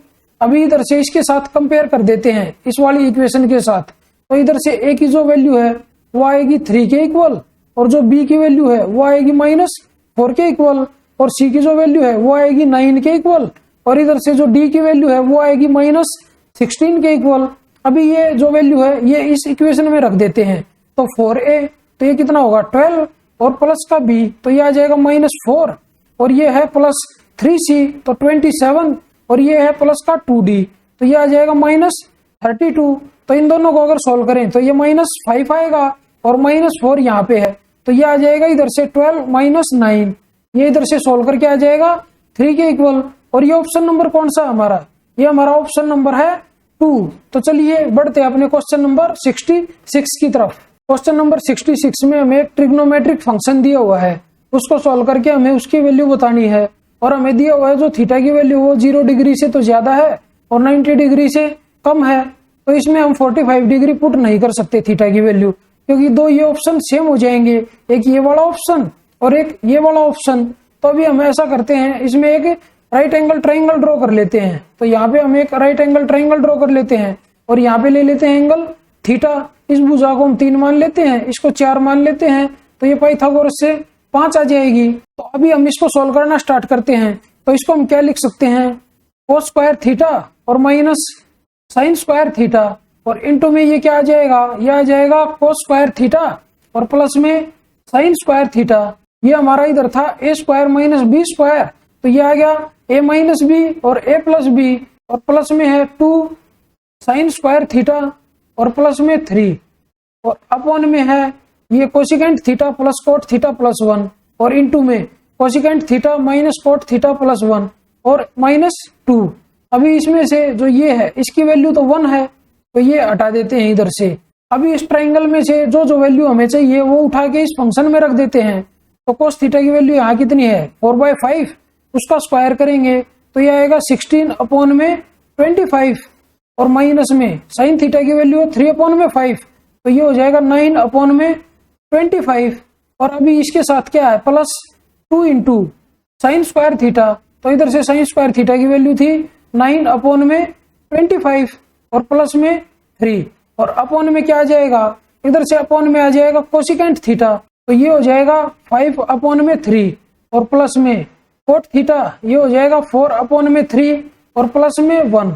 अभी इधर से इसके साथ कंपेयर कर देते हैं इस वाली इक्वेशन के साथ। तो इधर से a की जो वैल्यू है वो आएगी 3 के इक्वल, और जो b की वैल्यू है वो आएगी -4 के इक्वल, और c की जो वैल्यू है वो आएगी 9 के इक्वल, और इधर से जो d की वैल्यू है वो आएगी -16 के इक्वल। अभी ये जो वैल्यू है ये इस इक्वेशन में रख देते हैं। तो 4a तो ये कितना होगा 12, और प्लस का b तो ये आ जाएगा -4, और ये है प्लस 3c तो 27, और ये है प्लस का 2d तो ये आ जाएगा -32। तो इन दोनों को अगर सोल्व करें तो ये -5 आएगा, और -4 यहाँ पे है तो ये आ जाएगा इधर से 12 -9, ये इधर से सोल्व करके आ जाएगा 3 के इक्वल। और ये ऑप्शन नंबर कौन सा हमारा, ये हमारा ऑप्शन नंबर है 2। तो चलिए बढ़ते हैं अपने क्वेश्चन नंबर 66 की तरफ। क्वेश्चन नंबर 66 में हमें एक ट्रिग्नोमेट्रिक फंक्शन दिया हुआ है, उसको सॉल्व करके हमें उसकी वैल्यू बतानी है। और हमें दिया हुआ है जो थीटा की वैल्यू वो 0 डिग्री से तो ज्यादा है और 90 डिग्री से कम है। तो इसमें हम 45 डिग्री पुट नहीं कर सकते थीटा की वैल्यू, क्योंकि दो ये ऑप्शन सेम हो जाएंगे, एक ये वाला ऑप्शन और एक ये वाला ऑप्शन। तो अभी हम ऐसा करते हैं, इसमें एक राइट एंगल ट्राइंगल ड्रॉ कर लेते हैं। तो यहाँ पे हम एक राइट एंगल ट्राइंगल ड्रॉ कर लेते हैं, और यहाँ पे ले लेते हैं एंगल थीटा। इस भुजा को हम 3 मान लेते हैं, इसको 4 मान लेते हैं, तो ये पाइथागोरस से 5 आ जाएगी। तो अभी हम इसको सोल्व करना स्टार्ट करते हैं। तो इसको हम क्या लिख सकते हैं, कोस स्क्वायर थीटा और माइनस साइन स्क्वायर थीटा, और इनटू में ये क्या आ जाएगा, ये आ जाएगा कोस स्क्वायर थीटा और प्लस में साइन स्क्वायर थीटा। ये हमारा इधर था a square minus B square, तो ये आ गया a माइनस बी और a प्लस बी, और प्लस में है 2 साइन स्क्वायर थीटा और प्लस में 3, और अपॉन में है ये cosecant theta plus cot theta plus 1, और इनटू में cosecant theta minus cot theta plus 1 और -2। अभी इसमें से जो ये है इसकी वैल्यू तो 1 है, तो ये हटा देते हैं इधर से। अभी इस ट्राइंगल में से जो जो वैल्यू हमें चाहिए वो उठा के इस फंक्शन में रख देते हैं। तो कोस थीटा की वैल्यू यहाँ कितनी है 4/5, उसका स्क्वायर करेंगे तो ये आएगा 16 अपॉन में 25, और माइनस में साइन थीटा की वैल्यू 3 अपॉन में 5, तो ये हो जाएगा 9 अपॉन में 25। और अभी इसके साथ क्या है plus 2 into sine square theta, तो इधर से साइन स्क्वायर थीटा की वैल्यू थी 9 अपॉन में 25 और प्लस में 3, और अपॉन में क्या आ जाएगा, इधर से अपॉन में आ जाएगा कोसिकेंट थीटा, तो ये हो जाएगा 5 अपॉन में 3 और प्लस में कोट थीटा, ये हो जाएगा 4 अपॉन में 3 और प्लस में 1,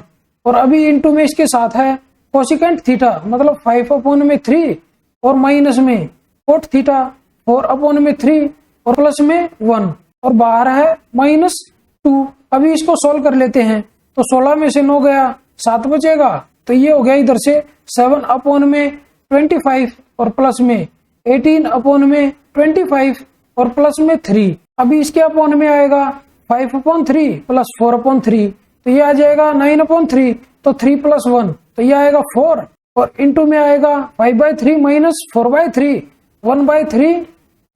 और अभी इंटू में इसके साथ है कोसिकेंट थीटा मतलब 5 अपॉन में 3 और माइनस में कोट थीटा 4 अपॉन में 3 और प्लस में 1, और बाहर है -2। अभी इसको सोल्व कर लेते हैं। तो 16 में से 9 गया 7 बचेगा, तो ये हो गया इधर से 7 अपॉन में 25 और प्लस में 18 अपॉन में 25 और प्लस में 3। अभी इसके अपॉन में आएगा 5 अपॉन 3 प्लस 4 अपॉन 3, तो ये आ जाएगा 9 अपॉन 3, तो 3 प्लस 1 तो ये आएगा 4, और इंटू में आएगा 5/3 माइनस 4/3 1/3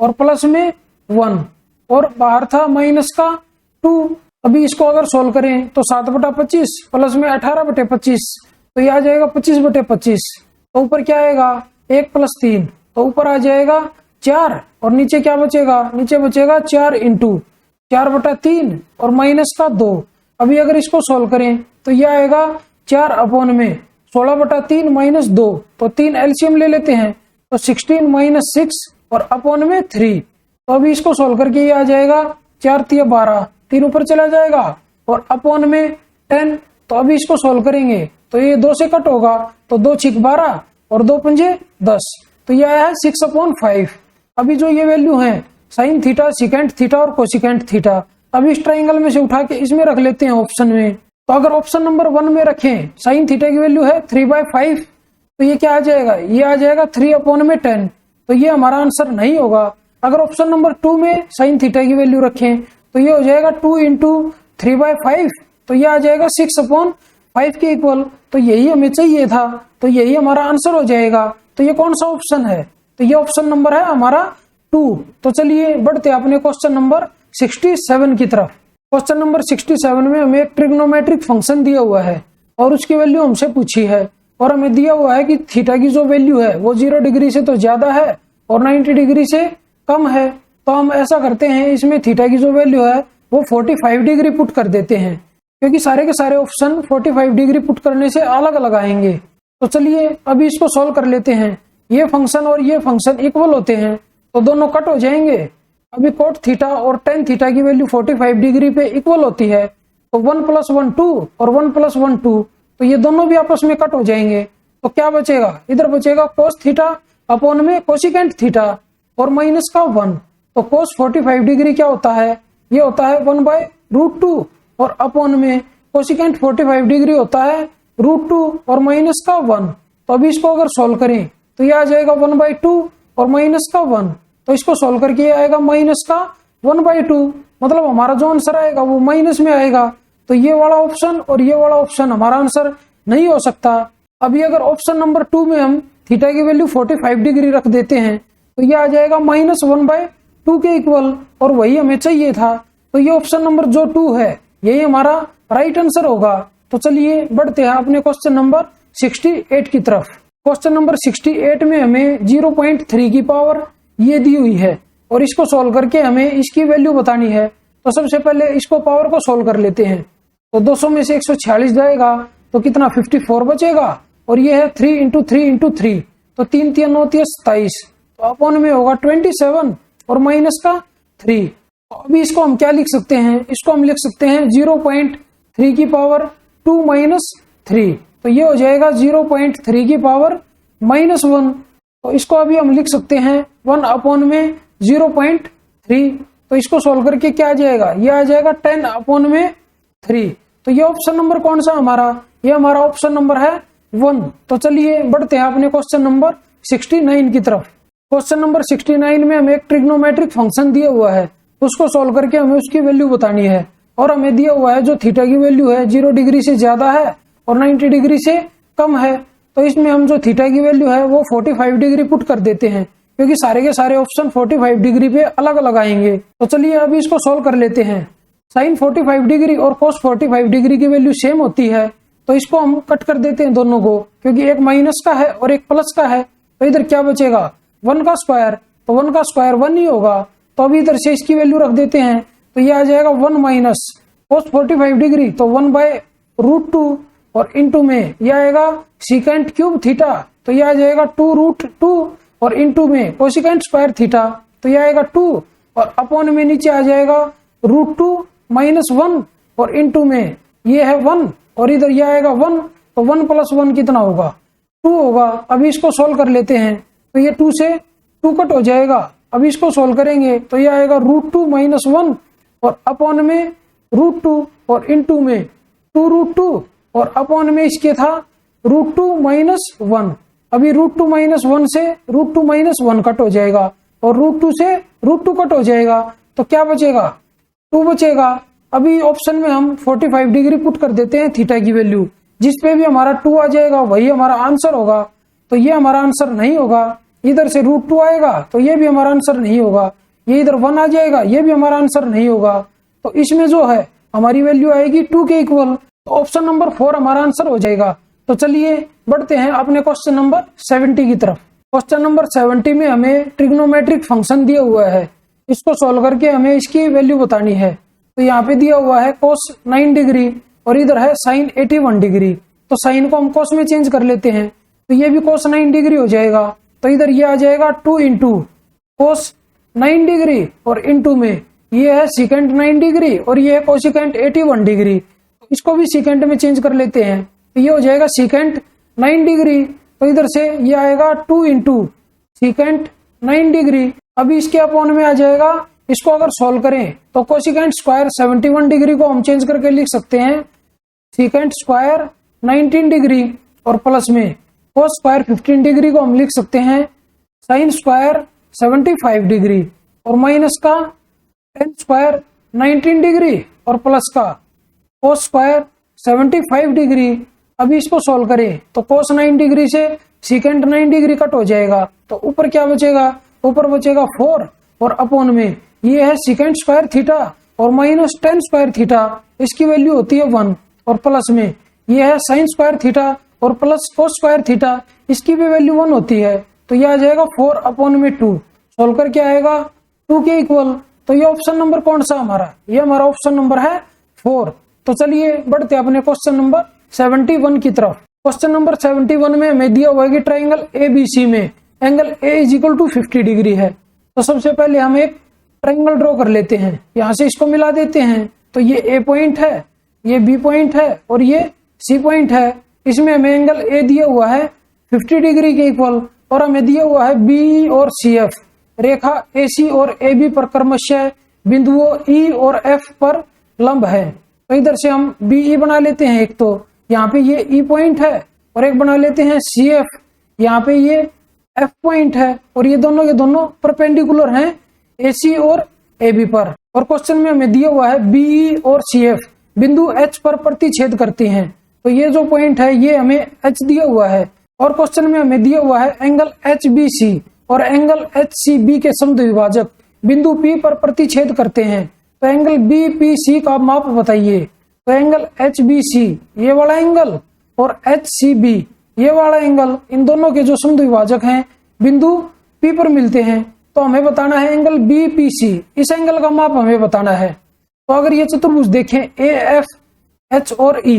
और प्लस में 1, और बाहर था माइनस का 2। अभी इसको अगर सोल्व करें तो 7/25 प्लस में 18/25, तो ये आ जाएगा 25/25। तो ऊपर क्या आएगा 1 + 3, तो ऊपर आ जाएगा 4, और नीचे क्या बचेगा, नीचे बचेगा 4 इंटू 4/3 और माइनस का 2। अभी अगर इसको सोल्व करें तो ये आएगा 4 अपॉन में 16/3 माइनस 2, तो 3 एलसीएम ले लेते हैं, तो 16 माइनस 6 और अपॉन में 3। तो अभी इसको सोल्व करके ये आ जाएगा 4 × 12, 3 ऊपर चला जाएगा और अपॉन में 10। तो अभी इसको सोल्व करेंगे तो ये 2 से कट होगा, तो 2 × 6 12 और 2 × 5 10, तो ये आया है 6/5। अभी जो ये वैल्यू है साइन थीटा सिकेंट थीटा और कोसिकेंट थीटा, अभी इस ट्राइंगल में से उठा के इसमें रख लेते हैं ऑप्शन में। तो अगर ऑप्शन नंबर 1 में रखें साइन थीटा की वैल्यू है 3/5, तो ये क्या आ जाएगा, ये आ जाएगा 3 अपॉन में 10, तो ये हमारा आंसर नहीं होगा। अगर ऑप्शन नंबर 2 में साइन थीटा की वैल्यू रखें तो ये हो जाएगा 2 इंटू 3/5, तो ये आ जाएगा 6/5 के इक्वल, तो यही हमें चाहिए था, तो यही हमारा आंसर हो जाएगा। तो ये कौन सा ऑप्शन है, तो ये ऑप्शन नंबर है हमारा 2। तो चलिए बढ़ते अपने क्वेश्चन नंबर 67 की तरफ। क्वेश्चन नंबर 67 में हमें एक ट्रिग्नोमेट्रिक फंक्शन दिया हुआ है और उसकी वैल्यू हमसे पूछी है, और हमें दिया हुआ है कि थीटा की जो वैल्यू है वो 0 डिग्री से तो ज्यादा है और 90 डिग्री से कम है। तो हम ऐसा करते हैं, इसमें थीटा की जो वैल्यू है वो 45 डिग्री पुट कर देते हैं। क्योंकि सारे के सारे ऑप्शन 45 डिग्री पुट करने से अलग अलग आएंगे। तो चलिए अभी इसको सॉल्व कर लेते हैं। ये फंक्शन और ये फंक्शन इक्वल होते हैं तो दोनों कट हो जाएंगे। अभी कोट थीटा और टेन थीटा की वैल्यू 45 डिग्री पे इक्वल होती है, तो 1 + 1 2 और 1 + 1 2, तो ये दोनों भी आपस में कट हो जाएंगे। तो क्या बचेगा, इधर बचेगा कोस थीटा अपॉन में कोसिकेंट थीटा और माइनस का 1। तो कोस 45 डिग्री क्या होता है, ये होता है 1/√2 और अपॉन में कोसिकेंट 45 डिग्री होता है √2 और माइनस का 1। तो अभी इसको अगर सोल्व करें तो ये आ जाएगा 1/2 और माइनस का 1। तो इसको सोल्व करके ये आएगा माइनस का 1/2, मतलब हमारा जो आंसर आएगा वो माइनस में आएगा। तो ये वाला ऑप्शन और ये वाला ऑप्शन हमारा आंसर नहीं हो सकता। अभी अगर ऑप्शन नंबर 2 में हम थीटा की वैल्यू 45 डिग्री रख देते हैं तो ये आ जाएगा -1/2 के इक्वल, और वही हमें चाहिए था। तो ये ऑप्शन नंबर जो 2 है यही हमारा राइट आंसर होगा। तो चलिए बढ़ते हैं अपने क्वेश्चन नंबर 68 की तरफ। क्वेश्चन नंबर 68 में हमें 0.3 की पावर ये दी हुई है और इसको सोल्व करके हमें इसकी वैल्यू बतानी है। तो सबसे पहले इसको पावर को सोल्व कर लेते हैं। तो 200 में से 146 जाएगा तो कितना 54 बचेगा, और ये है 3 × 3 × 3, तो 3 × 3 = 27, तो अपॉन में होगा 27 और माइनस का 3। तो अभी इसको हम क्या लिख सकते हैं, इसको हम लिख सकते हैं 0.3 की पावर 2 - 3, तो ये हो जाएगा 0.3 की पावर -1। तो इसको अभी हम लिख सकते हैं 1 अपॉन में 0.3। तो इसको सोल्व करके क्या आ जाएगा, ये आ जाएगा 10 अपॉन में 3। तो ये ऑप्शन नंबर कौन सा हमारा, ये हमारा ऑप्शन नंबर है 1। तो चलिए बढ़ते हैं अपने क्वेश्चन नंबर 69 की तरफ। क्वेश्चन नंबर 69 में हमें एक ट्रिग्नोमेट्रिक फंक्शन दिया हुआ है, उसको सोल्व करके हमें उसकी वैल्यू बतानी है। और हमें दिया हुआ है जो थीटा की वैल्यू है 0 डिग्री से ज्यादा है और 90 डिग्री से कम है। तो इसमें हम जो थीटा की वैल्यू है वो 45 डिग्री पुट कर देते हैं, क्योंकि सारे के सारे ऑप्शन 45 डिग्री पे अलग अलग आएंगे। तो चलिए अभी इसको सोल्व कर लेते हैं। साइन 45 डिग्री और कोस 45 डिग्री की वैल्यू सेम होती है, तो इसको हम कट कर देते हैं दोनों को, क्योंकि एक माइनस का है और एक प्लस का है। तो इधर क्या बचेगा, 1 का स्क्वायर, तो 1 का स्क्वायर 1 ही होगा। तो अभी इधर से इसकी वैल्यू रख देते हैं, तो ये आ जाएगा 1 - कोस 45 डिग्री, तो 1/√2 और इंटू में यह आएगा सीकेंट क्यूब थीटा, तो यह आ जाएगा 2√2 और इंटू में कोसिकेंट स्क्वायर थीटा, तो यह आएगा 2 और अपॉन में नीचे आ जाएगा √2 - 1 और इंटू में ये है 1 और इधर यह आएगा 1, तो 1 + 1 कितना होगा, 2 होगा। अभी इसको सोल्व कर लेते हैं, तो ये 2 से 2 कट हो जाएगा। अभी इसको सोल्व करेंगे तो यह आएगा √2 - 1 और अपॉन में √2 और इंटू में 2√2 और अपॉन में इसके था √2 - 1। अभी √2 - 1 से √2 - 1 कट हो जाएगा और √2 से √2 कट हो जाएगा, तो क्या बचेगा, 2 बचेगा। अभी ऑप्शन में हम 45 डिग्री पुट कर देते हैं थीटा की वैल्यू, जिसपे भी हमारा 2 आ जाएगा वही हमारा आंसर होगा। तो ये हमारा आंसर नहीं होगा। इधर से √2 आएगा तो ये भी हमारा आंसर नहीं होगा। ये इधर 1 आ जाएगा, ये भी हमारा आंसर नहीं होगा। तो इसमें जो है हमारी वैल्यू आएगी 2 के इक्वल, तो ऑप्शन नंबर 4 हमारा आंसर हो जाएगा। तो चलिए बढ़ते हैं अपने क्वेश्चन नंबर 70 की तरफ। क्वेश्चन नंबर 70 में हमें ट्रिग्नोमेट्रिक फंक्शन दिया हुआ है, इसको सोल्व करके हमें इसकी वैल्यू बतानी है। तो यहाँ पे दिया हुआ है cos 9 डिग्री और इधर है sin 81 डिग्री। तो साइन को हम cos में चेंज कर लेते हैं, तो ये भी cos 9 डिग्री हो जाएगा। तो इधर ये आ जाएगा 2 × cos 9 डिग्री और इंटू में ये है सेकेंड 9 डिग्री और ये है कोसिकेंट 81 डिग्री। इसको भी सेकेंड में चेंज कर लेते हैं, तो ये हो जाएगा सेकेंट 9 डिग्री। तो इधर से ये आएगा 2 × सेकेंट 9 डिग्री। अभी इसके अपॉन में आ जाएगा, इसको अगर सोल्व करें तो कोसिकेंट स्क्वायर 71 डिग्री को हम चेंज करके लिख सकते हैं सेकेंट स्क्वायर 19 डिग्री और प्लस में कोस स्क्वायर 15 डिग्री को हम लिख सकते हैं साइन स्क्वायर 75 डिग्री और माइनस का टेन स्क्वायर 19 डिग्री और प्लस का कोस स्क्वायर 75 डिग्री। अभी इसको सोल्व करें तो कोस 9 डिग्री से सेकेंड 9 डिग्री कट हो जाएगा, तो ऊपर क्या बचेगा, ऊपर बचेगा 4 और अपॉन में ये है सेकेंड स्क्वायर थीटा और माइनस टेन स्क्वायर थीटा, इसकी वैल्यू होती है 1 और प्लस में ये है साइन स्क्वायर थीटा और प्लस कोस स्क्वायर थीटा, इसकी भी वैल्यू 1 होती है। तो ये आ जाएगा 4 अपॉन में 2, सोल्व करके आएगा 2 के इक्वल। तो ये ऑप्शन नंबर कौन सा हमारा, ये हमारा ऑप्शन नंबर है 4। तो चलिए बढ़ते हैं अपने क्वेश्चन नंबर 71 की तरफ। क्वेश्चन नंबर 71 में हमें दिया हुआ है कि ट्राइंगल ABC में एंगल A = 50 डिग्री है। तो सबसे पहले हम एक ट्राइंगल ड्रॉ कर लेते हैं, यहां से इसको मिला देते हैं। तो ये A पॉइंट है, ये B पॉइंट है और ये C पॉइंट है। इसमें हमें एंगल A दिया हुआ है 50 डिग्री के इक्वल और हमें दिया हुआ है B और CF। रेखा AC और AB पर क्रमशः बिंदुओं E और F पर लंब है। तो इधर से हम BE बना लेते हैं एक, तो यहाँ पे ये E पॉइंट है और एक बना लेते हैं CF, यहाँ पे ये F पॉइंट है और ये दोनों के दोनों परपेंडिकुलर हैं AC और AB पर। और क्वेश्चन में हमें दिया हुआ है BE और CF बिंदु H पर प्रतिच्छेद करते हैं। तो ये जो पॉइंट है ये हमें H दिया हुआ है और क्वेश्चन में हमें दिया हुआ है एंगल HBC और एंगल HCB के समद्विभाजक बिंदु P पर प्रतिच्छेद करते हैं। तो एंगल BPC का माप बताइए। तो एंगल HBC ये वाला एंगल और HCB ये वाला एंगल, इन दोनों के जो समद्विभाजक हैं बिंदु P पर मिलते हैं। तो हमें बताना है एंगल BPC, इस एंगल का माप हमें बताना है। तो अगर ये चतुर्भुज देखें AF, H और E,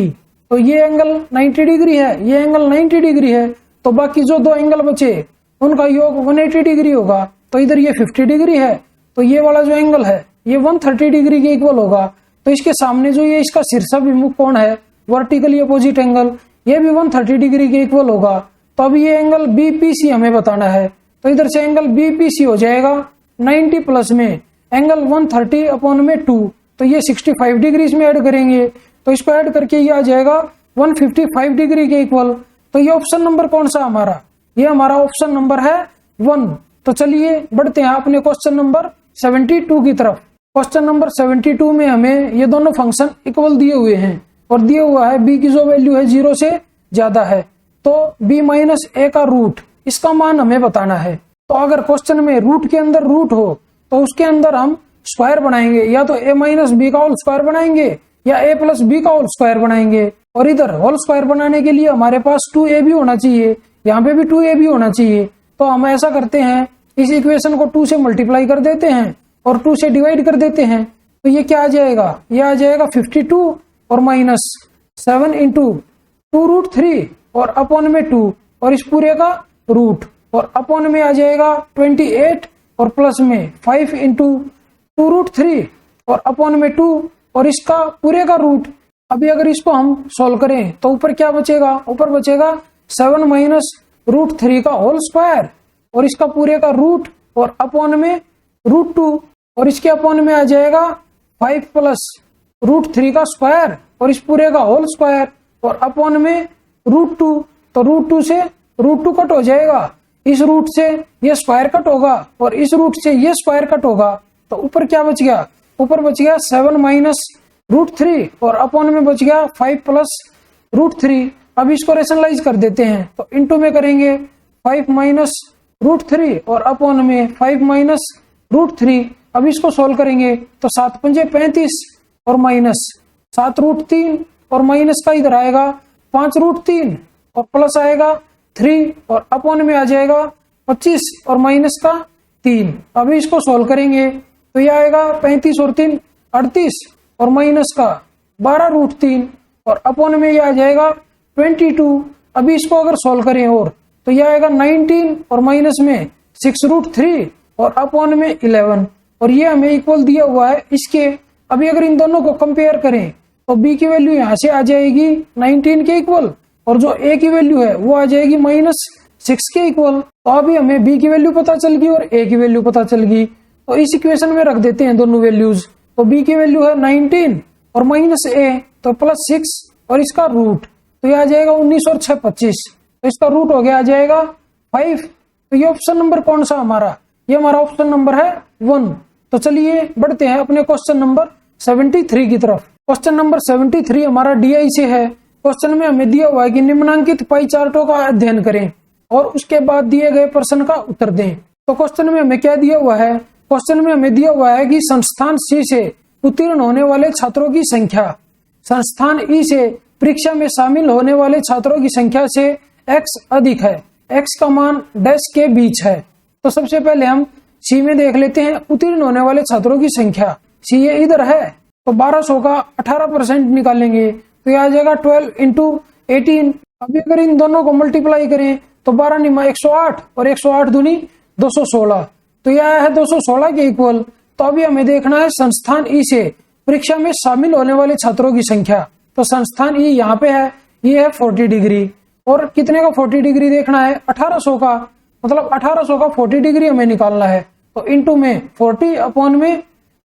तो ये एंगल 90 डिग्री है, ये एंगल 90 डिग्री है। तो बाकी जो दो एंगल बचे उनका योग 180 डिग्री होगा। तो इधर ये 50 डिग्री है, तो ये वाला जो एंगल है ये 130 डिग्री के इक्वल होगा। तो इसके सामने जो ये इसका शीर्षाभिमुख कोण है वर्टिकली अपोजिट एंगल, ये भी 130 डिग्री के इक्वल होगा। तो अब ये एंगल BPC हमें बताना है। तो इधर से एंगल BPC हो जाएगा 90 प्लस में एंगल 130 अपॉन में 2, तो ये 65 डिग्री इसमें ऐड करेंगे। तो इसको ऐड करके ये आ जाएगा 155 डिग्री के इक्वल। तो ये ऑप्शन नंबर कौन सा हमारा? ये हमारा ऑप्शन नंबर है 1। तो चलिए बढ़ते हैं अपने क्वेश्चन नंबर 72 की तरफ। क्वेश्चन नंबर 72 में हमें ये दोनों फंक्शन इक्वल दिए हुए हैं और दिया हुआ है b की जो वैल्यू है 0 से ज्यादा है, तो b माइनस a का रूट, इसका मान हमें बताना है। तो अगर क्वेश्चन में रूट के अंदर रूट हो तो उसके अंदर हम स्क्वायर बनाएंगे, या तो a माइनस b का होल स्क्वायर बनाएंगे या a प्लस b का होल स्क्वायर बनाएंगे। और इधर होल स्क्वायर बनाने के लिए हमारे पास 2a भी होना चाहिए, यहाँ पे भी 2a भी होना चाहिए। तो हम ऐसा करते हैं, इस इक्वेशन को 2 से मल्टीप्लाई कर देते हैं और 2 से डिवाइड कर देते हैं। तो ये क्या आ जाएगा? ये आ जाएगा 52 और माइनस 7 इंटू 2√3 और अपॉन में 2 और इस पूरे का रूट, और अपॉन में आ जाएगा 28 और प्लस में 5 इंटू 2√3 और अपॉन में 2 और इसका पूरे का रूट। अभी अगर इसको हम सोल्व करें तो ऊपर क्या बचेगा? ऊपर बचेगा 7 माइनस √3 का होल स्क्वायर और इसका पूरे का रूट और अपॉन में √2 और इसके अपॉन में आ जाएगा 5 प्लस √3 का स्क्वायर और इस पूरे का होल स्क्वायर और अपॉन में √2। तो √2 से √2 कट हो जाएगा, इस रूट से ये स्क्वायर कट होगा और इस रूट से ये स्क्वायर कट होगा। तो ऊपर क्या बच गया? ऊपर बच गया 7 माइनस √3 और अपॉन में बच गया 5 प्लस √3। अब इसको रेशनलाइज कर देते हैं, तो इंटू में करेंगे 5 माइनस √3 और अपॉन में 5 माइनस √3। अब इसको सोल्व करेंगे तो 7 पंजे 35 और माइनस 7√3 और माइनस का इधर आएगा 5√3 और प्लस आएगा 3 और अपॉन में आ जाएगा 25 और माइनस का 3। अभी इसको सोल्व करेंगे तो ये आएगा 35 और 3 38 और माइनस का 12√3 और अपॉन में ये आ जाएगा 22। अभी इसको अगर सोल्व करें और तो ये आएगा 19 और माइनस में 6√3 और अपॉन में 11 और ये हमें इक्वल दिया हुआ है इसके। अभी अगर इन दोनों को कंपेयर करें तो b की वैल्यू यहाँ से आ जाएगी 19 के इक्वल और जो a की वैल्यू है वो आ जाएगी -6 के इक्वल। तो अभी हमें b की वैल्यू पता चल गई और a की वैल्यू पता चल गई, तो इस इक्वेशन में रख देते हैं दोनों वैल्यूज। तो b की वैल्यू है 19 और -a तो +6 और इसका रूट, तो ये आ जाएगा 19 और 6 25, तो इसका रूट हो गया आ जाएगा 5। तो ये ऑप्शन नंबर कौन सा हमारा? ये हमारा ऑप्शन नंबर है 1। तो चलिए बढ़ते हैं अपने क्वेश्चन नंबर 73 की तरफ। क्वेश्चन नंबर 73 हमारा DI से है। क्वेश्चन में हमें दिया हुआ है कि निम्नांकित पाई चार्टों का अध्ययन करें और उसके बाद दिए गए प्रश्न का उत्तर दें। तो क्वेश्चन में हमें क्या दिया हुआ है? क्वेश्चन में हमें दिया हुआ है कि संस्थान C से उत्तीर्ण होने वाले छात्रों की संख्या संस्थान E से परीक्षा में शामिल होने वाले छात्रों की संख्या से x अधिक है, x का मान डैश के बीच है। तो सबसे पहले हम C में देख लेते हैं उत्तीर्ण होने वाले छात्रों की संख्या। C ये इधर है तो 1200 का 18% निकालेंगे तो यह आ जाएगा 12 इंटू 18। अभी अगर इन दोनों को मल्टीप्लाई करें तो 12 निमा 108 और 108 दूनी 216, तो यह है 216 के इक्वल। तो अभी हमें देखना है संस्थान ई से परीक्षा में शामिल होने वाले छात्रों की संख्या। तो संस्थान ई यहाँ पे है, ये है 40 डिग्री, और कितने का 40 डिग्री देखना है 1800 का, मतलब 1800 का 40 डिग्री हमें निकालना है। तो इंटू में 40 अपॉन में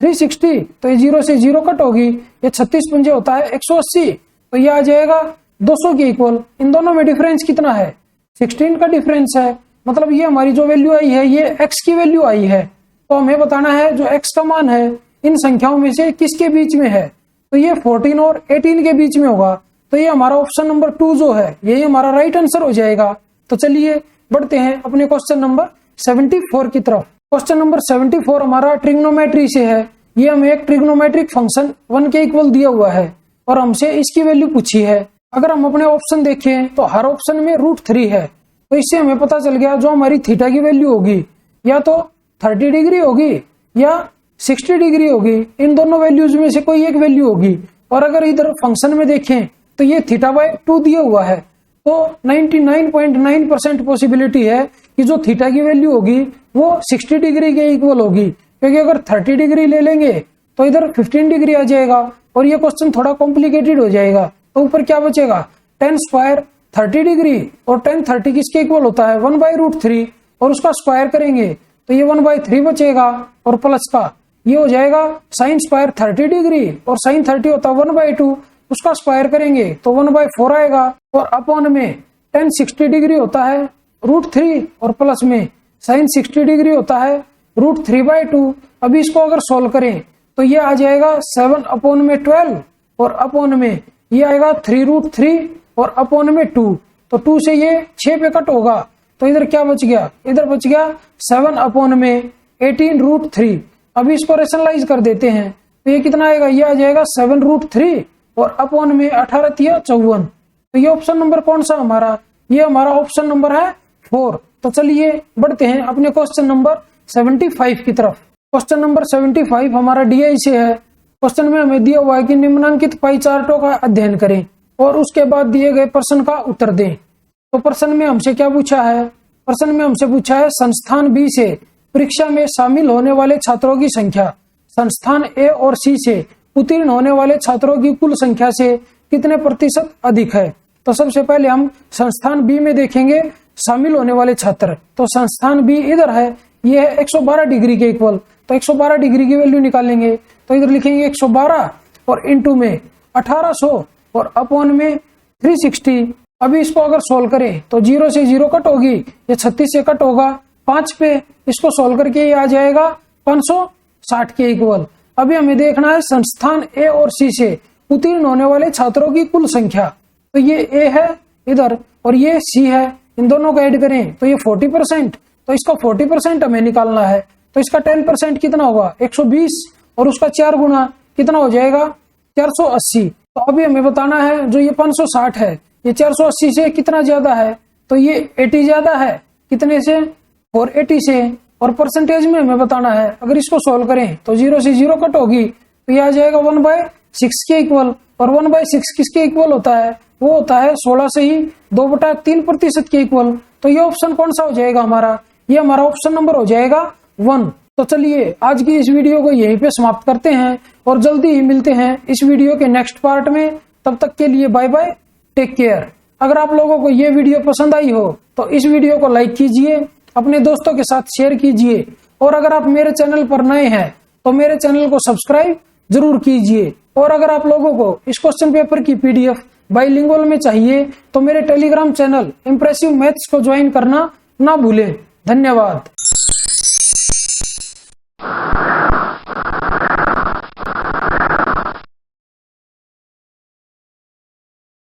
360, तो ये 0 से 0 कट होगी, ये 36 पंजे होता है 180, तो ये आ जाएगा 200 के इक्वल। इन दोनों में डिफरेंस कितना है 16 का डिफरेंस है, मतलब ये हमारी जो वैल्यू आई है ये x की वैल्यू आई है। तो हमें बताना है जो x का मान है इन संख्याओं में से किसके बीच में है, तो ये 14 और 18 के बीच में होगा। तो ये हमारा ऑप्शन नंबर 2 जो है यही हमारा राइट आंसर हो जाएगा। तो चलिए बढ़ते हैं अपने क्वेश्चन नंबर 74 की तरफ। क्वेश्चन नंबर 74 हमारा ट्रिग्नोमेट्री से है। ये हमें एक ट्रिग्नोमेट्रिक फंक्शन 1 के इक्वल दिया हुआ है और हमसे इसकी वैल्यू पूछी है। अगर हम अपने ऑप्शन देखें तो हर ऑप्शन में √3 है, तो इससे हमें पता चल गया जो हमारी थीटा की वैल्यू होगी या तो 30 डिग्री होगी या 60 डिग्री होगी, इन दोनों वैल्यूज में से कोई एक वैल्यू होगी। और अगर इधर फंक्शन में देखें तो ये θ/2 दिया हुआ है, तो 99.9% पॉसिबिलिटी है कि जो थीटा की वैल्यू होगी वो 60 डिग्री के इक्वल होगी, क्योंकि अगर 30 डिग्री ले लेंगे तो इधर 15 डिग्री आ जाएगा और ये क्वेश्चन थोड़ा कॉम्प्लिकेटेड हो जाएगा। तो ऊपर क्या बचेगा tan स्क्वायर 30 डिग्री, और tan 30 किसके इक्वल होता है 1/√3, और उसका स्क्वायर करेंगे तो ये 1/3 बचेगा, और प्लस का ये हो जाएगा sin स्क्वायर 30 डिग्री, और sin 30 होता है 1/2, उसका स्क्वायर करेंगे तो 1/4 आएगा, और अपॉन में tan 60 डिग्री होता है √3 और प्लस में sin 60 डिग्री होता है √3/2। अभी इसको अगर सोल्व करें तो ये आ जाएगा 7 अपॉन में 12 और अपॉन में ये आएगा 3√3 और अपॉन में 2, तो 2 से ये 6 पे कट होगा, तो इधर क्या बच गया, इधर बच गया 7 अपॉन में 18√3। अभी इसको रेशनलाइज कर देते हैं तो ये कितना आएगा, ये आ जाएगा 7√3 और अपॉन में 18 × 54। तो ये ऑप्शन नंबर कौन सा हमारा, ये हमारा ऑप्शन नंबर है 4। तो चलिए बढ़ते हैं अपने क्वेश्चन नंबर 75 की तरफ। क्वेश्चन नंबर 75 हमारा DI से है। क्वेश्चन में हमें दिया हुआ है कि निम्नलिखित पाई चार्टों का अध्ययन करें और उसके बाद दिए गए प्रश्न का उत्तर दें। तो प्रश्न में हमसे क्या पूछा है, प्रश्न में हमसे पूछा है संस्थान B से परीक्षा में शामिल होने वाले छात्रों की संख्या संस्थान A और C से उत्तीर्ण होने वाले छात्रों की कुल संख्या से कितने प्रतिशत अधिक है। तो सबसे पहले हम संस्थान B में देखेंगे शामिल होने वाले छात्र। तो संस्थान B इधर है, ये है 112 डिग्री के इक्वल, तो 112 डिग्री की वैल्यू निकालेंगे तो इधर लिखेंगे 112 और इंटू में 1800 और अपॉन में 360। अभी इसको अगर सोल्व करें तो 0 से 0 कट होगी, ये 36 से कट होगा 5 पे, इसको सोल्व करके ये आ जाएगा 560 के इक्वल। अभी हमें देखना है संस्थान A और C से उत्तीर्ण होने वाले छात्रों की कुल संख्या। तो ये A है इधर और ये C है, इन दोनों को ऐड करें तो ये 40%, तो इसका 40% हमें निकालना है। तो इसका 10% कितना होगा 120 और उसका 4 गुना कितना हो जाएगा 480। तो अभी हमें बताना है जो ये 560 है ये 480 से कितना ज्यादा है, तो ये 80 ज्यादा है, कितने से 480 से, और परसेंटेज में हमें बताना है। अगर इसको सोल्व करें तो 0 से 0 कट होगी तो ये आ जाएगा 1/6 के इक्वल, और 1/6 किसके इक्वल होता है, वो होता है 16 से ही 2/3% के इक्वल। तो ये ऑप्शन कौन सा हो जाएगा हमारा, ये हमारा ऑप्शन नंबर हो जाएगा 1। तो चलिए आज की इस वीडियो को यहीं पे समाप्त करते हैं और जल्दी ही मिलते हैं इस वीडियो के नेक्स्ट पार्ट में। तब तक के लिए बाय बाय, टेक केयर। अगर आप लोगों को ये वीडियो पसंद आई हो तो इस वीडियो को लाइक कीजिए, अपने दोस्तों के साथ शेयर कीजिए, और अगर आप मेरे चैनल पर नए हैं तो मेरे चैनल को सब्सक्राइब जरूर कीजिए। और अगर आप लोगों को इस क्वेश्चन पेपर की PDF बाइलिंगुअल में चाहिए तो मेरे टेलीग्राम चैनल इंप्रेसिव मैथ्स को ज्वाइन करना ना भूलें। धन्यवाद।